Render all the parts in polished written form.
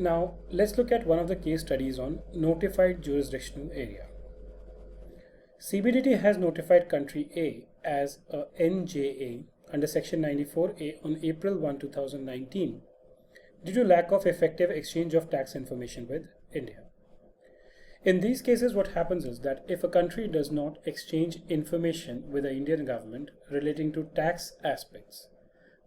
Now, let's look at one of the case studies on notified jurisdictional area. CBDT has notified country A as a NJA under Section 94A on April 1, 2019 due to lack of effective exchange of tax information with India. In these cases, what happens is that if a country does not exchange information with the Indian government relating to tax aspects,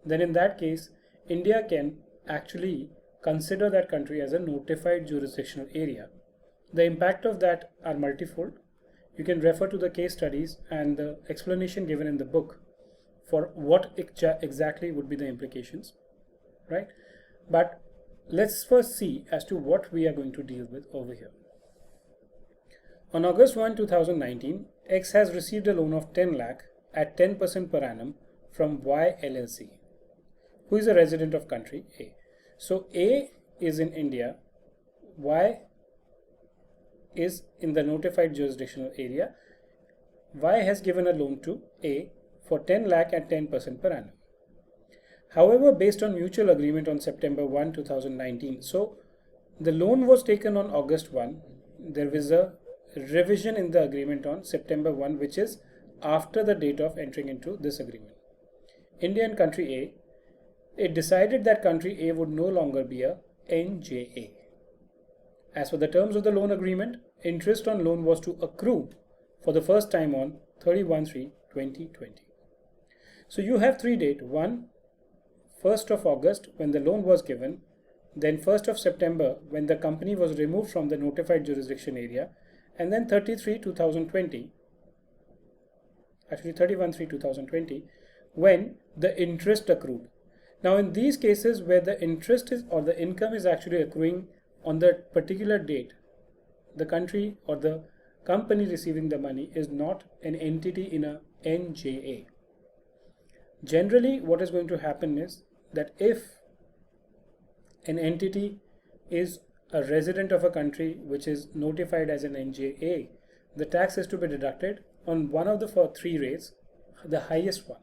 then in that case, India can actually consider that country as a notified jurisdictional area. The impact of that are multifold. You can refer to the case studies and the explanation given in the book for what exactly would be the implications, right? But let's first see as to what we are going to deal with over here. On August 1, 2019, X has received a loan of 10 lakh at 10% per annum from Y LLC, who is a resident of country A. So A is in India, Y is in the notified jurisdictional area. Y has given a loan to A for 10 lakh at 10% per annum. However, based on mutual agreement on September 1, 2019, so the loan was taken on August 1, there was a revision in the agreement on September 1, which is after the date of entering into this agreement. India and country A, it decided that country A would no longer be a NJA. As for the terms of the loan agreement, interest on loan was to accrue for the first time on 31/3/2020. So you have three dates: 1st of August when the loan was given, then 1st of September when the company was removed from the notified jurisdiction area, and then 31/3/2020 when the interest accrued. Now in these cases where the interest is or the income is actually accruing on that particular date, the country or the company receiving the money is not an entity in a NJA. Generally, what is going to happen is that if an entity is a resident of a country which is notified as an NJA, the tax is to be deducted on one of the three rates, the highest one.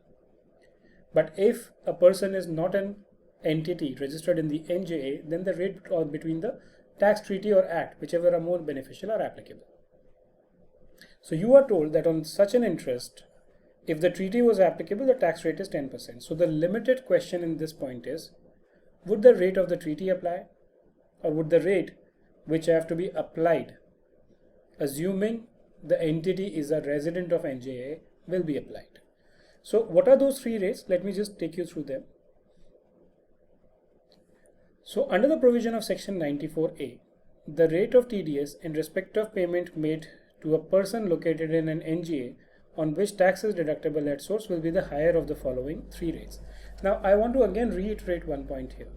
But if a person is not an entity registered in the NJA, then the rate between the tax treaty or act, whichever are more beneficial, are applicable. So you are told that on such an interest, if the treaty was applicable, the tax rate is 10%. So the limited question in this point is, would the rate of the treaty apply, or would the rate which have to be applied, assuming the entity is a resident of NJA, will be applied? So what are those three rates? Let me just take you through them. So under the provision of section 94A, the rate of TDS in respect of payment made to a person located in an NJA on which tax is deductible at source will be the higher of the following three rates. Now I want to again reiterate one point here.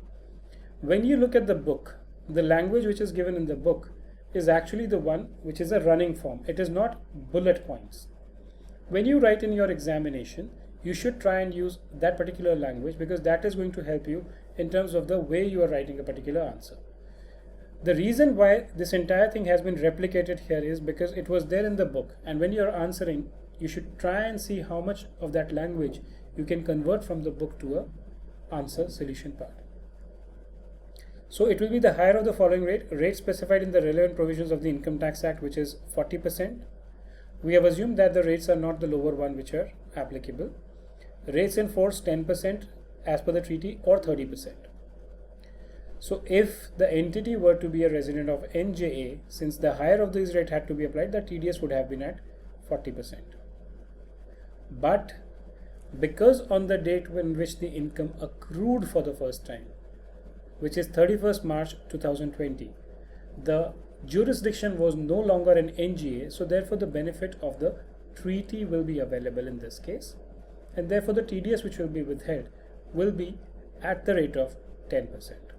When you look at the book, the language which is given in the book is actually the one which is a running form. It is not bullet points. When you write in your examination, you should try and use that particular language because that is going to help you in terms of the way you are writing a particular answer. The reason why this entire thing has been replicated here is because it was there in the book, and when you are answering, you should try and see how much of that language you can convert from the book to a answer solution part. So it will be the higher of the following rate specified in the relevant provisions of the Income Tax Act, which is 40%. We have assumed that the rates are not the lower one which are applicable. Rates in force 10% as per the treaty or 30%. So if the entity were to be a resident of NJA, since the higher of these rate had to be applied, the TDS would have been at 40%. But because on the date in which the income accrued for the first time, which is 31st March 2020, the jurisdiction was no longer an NJA, so therefore the benefit of the treaty will be available in this case, and therefore the TDS which will be withheld will be at the rate of 10%.